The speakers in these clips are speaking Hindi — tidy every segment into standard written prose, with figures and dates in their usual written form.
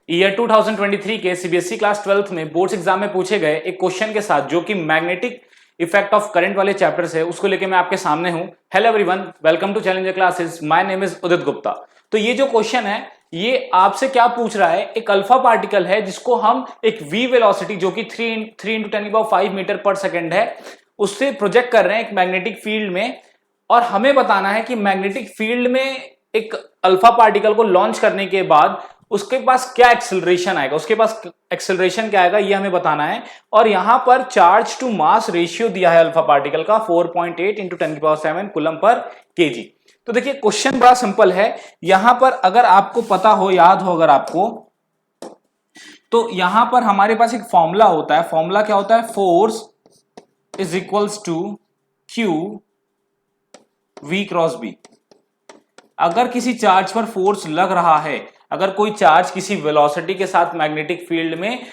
ईयर 2023 के सीबीएसई क्लास 12th में बोर्ड्स एग्जाम में पूछे गए एक क्वेश्चन के साथ जो कि मैग्नेटिक इफेक्ट ऑफ करंट वाले चैप्टर से उसको लेके मैं आपके सामने हूं। Hello everyone, welcome to challenger classes. My name is Udit Gupta. तो ये जो क्वेश्चन है ये आपसे क्या पूछ रहा है, एक अल्फा पार्टिकल है जिसको हम एक वी वेलोसिटी जो कि 3 इंटू 10⁵ मीटर पर सेकेंड है उससे प्रोजेक्ट कर रहे हैं एक मैग्नेटिक फील्ड में, और हमें बताना है कि मैग्नेटिक फील्ड में एक अल्फा पार्टिकल को लॉन्च करने के बाद उसके पास क्या एक्सेलरेशन आएगा, उसके पास एक्सेलरेशन क्या आएगा ये हमें बताना है। और यहां पर चार्ज टू मास रेशियो दिया है अल्फा पार्टिकल का 4.8 इंटू 10⁻7 कूलम पर केजी। तो देखिए क्वेश्चन बड़ा सिंपल है। यहां पर अगर आपको पता हो, याद हो अगर आपको, तो यहां पर हमारे पास एक फॉर्मूला होता है। फॉर्मूला क्या होता है? Force is equals to Q V cross B. अगर किसी चार्ज पर फोर्स लग रहा है, अगर कोई चार्ज किसी वेलोसिटी के साथ मैग्नेटिक फील्ड में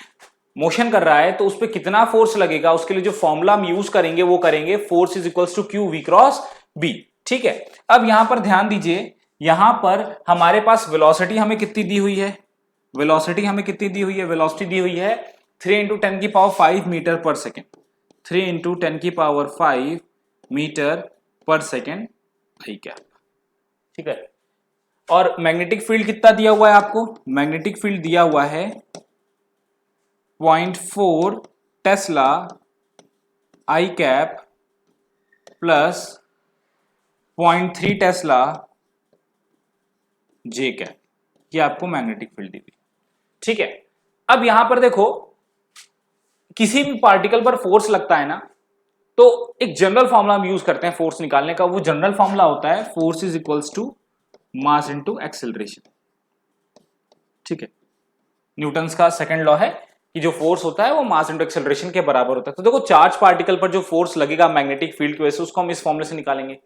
मोशन कर रहा है तो उस पर कितना फोर्स लगेगा, उसके लिए जो फॉर्मूला हम यूज करेंगे वो करेंगे force is equals to Q V cross B. ठीक है, अब यहां पर ध्यान दीजिए, यहां पर हमारे पास वेलोसिटी हमें कितनी दी हुई है? वेलोसिटी हमें कितनी दी हुई है? वेलोसिटी दी हुई है 3 इंटू 10⁵ मीटर पर सेकेंड। 3 इंटू 10⁵ मीटर पर सेकेंड। ठीक है, ठीक है। और मैग्नेटिक फील्ड कितना दिया हुआ है आपको? मैग्नेटिक फील्ड दिया हुआ है 0.4 टेस्ला आई कैप प्लस 0.3 टेस्ला जे कैप। ये आपको मैग्नेटिक फील्ड दी हुई। ठीक है, अब यहां पर देखो, किसी भी पार्टिकल पर फोर्स लगता है ना, तो एक जनरल फॉर्मूला हम यूज करते हैं फोर्स निकालने का। वो जनरल फॉर्मूला होता है force is equals to mass into acceleration. ठीक है, न्यूटन्स का सेकंड लॉ है कि जो फोर्स होता है वो मास इनटू एक्सेलरेशन के बराबर होता है। तो देखो चार्ज पार्टिकल पर जो फोर्स लगेगा मैग्नेटिक फील्ड की वजह से उसको हम इस फॉर्मूले से निकालेंगे।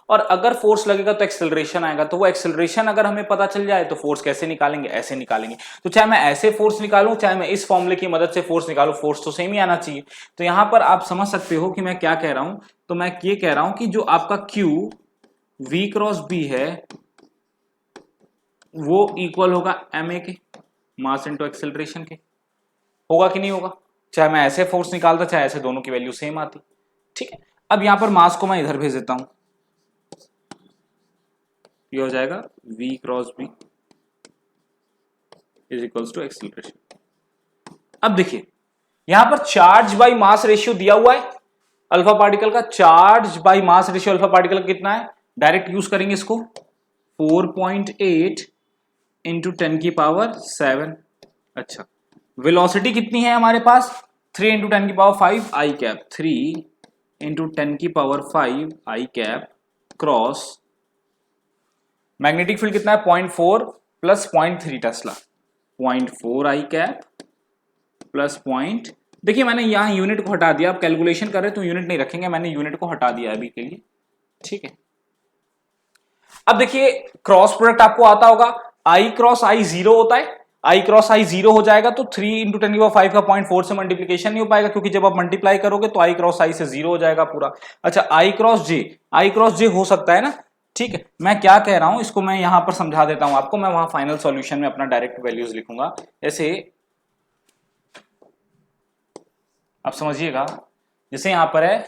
और अगर फोर्स लगेगा तो एक्सेलरेशन आएगा। तो वो एक्सेलरेशन अगर हमें पता चल जाए तो फोर्स कैसे निकालेंगे? ऐसे निकालेंगे। तो चाहे मैं ऐसे फोर्स निकालूं चाहे मैं इस फॉर्मूले की मदद से फोर्स निकालूं, फोर्स तो सेम ही आना चाहिए। तो यहां पर आप समझ सकते हो कि मैं क्या कह रहा हूं। तो मैं ये कह रहा हूं कि जो आपका Q V क्रॉस B है वो इक्वल होगा ma के, मास इनटू एक्सेलरेशन के। होगा कि नहीं होगा? चाहे मैं ऐसे फोर्स निकालता चाहे ऐसे, दोनों की वैल्यू सेम आती। ठीक है, अब यहां पर मास को मैं इधर भेज देता हूं, ये हो जाएगा v cross b is equals to acceleration. अब देखिए यहां पर चार्ज बाई मास रेशियो दिया हुआ है अल्फा पार्टिकल का। Charge by mass ratio alpha particle का कितना है? डायरेक्ट यूज करेंगे इसको, 4.8 इंटू 10⁻7। अच्छा, वेलोसिटी कितनी है हमारे पास? 3 इंटू 10⁵ आई कैप। 3 इंटू 10⁵ आई कैप क्रॉस मैग्नेटिक फील्ड कितना है? 0.4 प्लस 0.3 टेस्ला। 0.4 आई कैप प्लस पॉइंट, देखिए मैंने यहां यूनिट को हटा दिया। आप कैलकुलेशन कर रहे तो यूनिट नहीं रखेंगे, मैंने यूनिट को हटा दिया अभी के लिए। ठीक है, अब देखिए क्रॉस प्रोडक्ट आपको आता होगा, आई क्रॉस आई 0 होता है। आई क्रॉस आई 0 हो जाएगा तो 3 इंटू 10⁵ का 0.4 से मल्टीप्लीकेशन नहीं हो पाएगा, क्योंकि जब आप मल्टीप्लाई करोगे तो आई क्रॉस आई से 0 हो जाएगा पूरा। अच्छा, आई क्रॉस जे, आई क्रॉस जे हो सकता है ना। ठीक है, मैं क्या कह रहा हूं इसको मैं यहां पर समझा देता हूं आपको। मैं वहां फाइनल सॉल्यूशन में अपना डायरेक्ट वैल्यूज लिखूंगा। जैसे आप समझिएगा, जैसे यहां पर है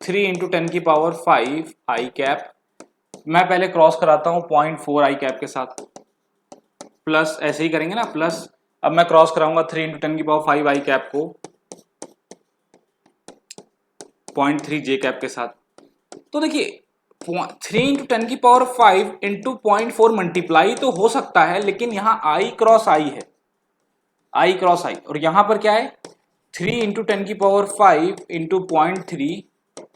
3 इंटू 10⁵ आई कैप, मैं पहले क्रॉस कराता हूं 0.4 आई कैप के साथ, प्लस ऐसे ही करेंगे ना, प्लस अब मैं क्रॉस कराऊंगा 3 इंटू 10⁵ आई कैप को 0.3 जे कैप के साथ। तो देखिए 3 इंटू 10⁵ इंटू 0.4 मल्टीप्लाई तो हो सकता है, लेकिन यहां आई क्रॉस आई है, आई क्रॉस आई, और यहां पर क्या है 3 इंटू 10⁵ इंटू 0.3,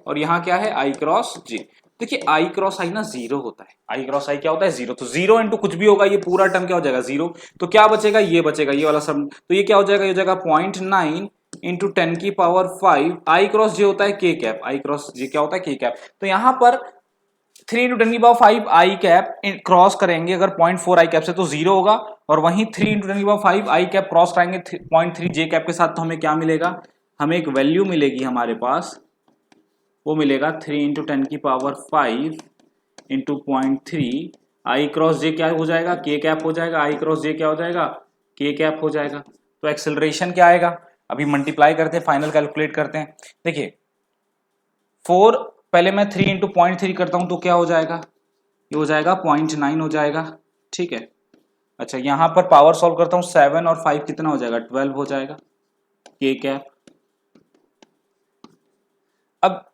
और यहां क्या है आई क्रॉस जे। देखिए आई क्रॉस आई ना 0 होता है, आई क्रॉस आई क्या होता है? 0। तो 0 इंटू कुछ भी होगा, ये पूरा टर्म क्या हो जाएगा? 0। तो क्या बचेगा? ये बचेगा, ये वाला सब। तो ये क्या हो जाएगा? ये हो जाएगा 0.9 इंटू 10⁵ आई क्रॉस जे होता है के कैप। आई क्रॉस जे क्या होता है? के कैप। तो यहां पर 3 इंटू 10⁵ आई कैप क्रॉस करेंगे अगर 0.4 आई कैप से तो 0 होगा, और वहीं 3 इंटू 10⁵ आई कैप क्रॉस कराएंगे 0.3 जे कैप के साथ, तो हमें क्या मिलेगा? हमें एक वैल्यू मिलेगी हमारे पास, वो मिलेगा 3 इंटू 10⁵ इंटू 0.3 आई क्रॉस जे क्या हो जाएगा? के कैप हो जाएगा। आई क्रॉस जे क्या हो जाएगा? के कैप हो जाएगा। तो एक्सेलरेशन क्या आएगा, अभी मल्टीप्लाई करते हैं, फाइनल कैलकुलेट करते हैं। देखिए 4 पहले मैं 3 इंटू 0.3 करता हूं तो क्या हो जाएगा, ये हो जाएगा 0.9 हो जाएगा, ठीक है। अच्छा यहां पर पावर सॉल्व करता हूं, 7 और 5 कितना हो जाएगा, 12 हो जाएगा के कैप। अब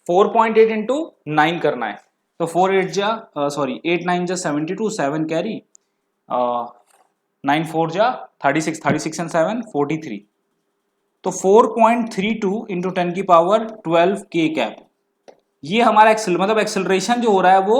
4.8 इंटू 9 करना है, तो 8 9 जा 72, 7 कैरी, 9 4 जा 36, 36 एंड 7 43, तो 4.32 इंटू 10 की पावर 12 के कैप। ये हमारा मतलब एक्सेलरेशन जो हो रहा है वो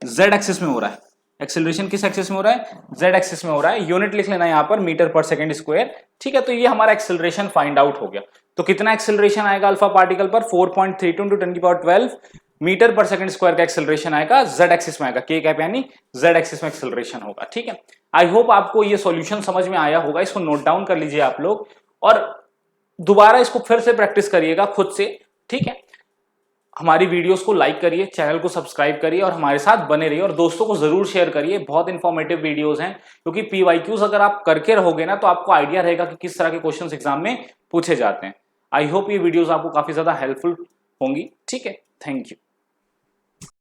z एक्सिस में हो रहा है। एक्सेलरेशन किस एक्सिस में हो रहा है, z एक्सिस में हो रहा है। यूनिट लिख लेना है यहाँ पर मीटर पर सेकंड स्क्वायर, ठीक है। तो ये हमारा एक्सेलरेशन फाइंड आउट हो गया। तो कितना एक्सेलरेशन आएगा अल्फा पार्टिकल पर, 4.32 इंटू 10 की पावर 12 मीटर पर सेकंड स्क्वायर का एक्सेलरेशन आएगा, z एक्सिस में आएगा, के कैप यानी z एक्सिस में एक्सेलरेशन होगा, ठीक है। आई होप आपको ये सॉल्यूशन समझ में आया होगा। इसको नोट डाउन कर लीजिए आप लोग और दोबारा इसको फिर से प्रैक्टिस करिएगा खुद से, ठीक है। हमारी वीडियोस को लाइक करिए, चैनल को सब्सक्राइब करिए और हमारे साथ बने रहिए और दोस्तों को जरूर शेयर करिए। बहुत इंफॉर्मेटिव वीडियोस हैं, क्योंकि पीवाईक्यूज अगर आप करके रहोगे ना तो आपको आइडिया रहेगा कि किस तरह के क्वेश्चंस एग्जाम में पूछे जाते हैं। आई होप ये वीडियोस आपको काफी ज्यादा हेल्पफुल होंगी, ठीक है। Thank you.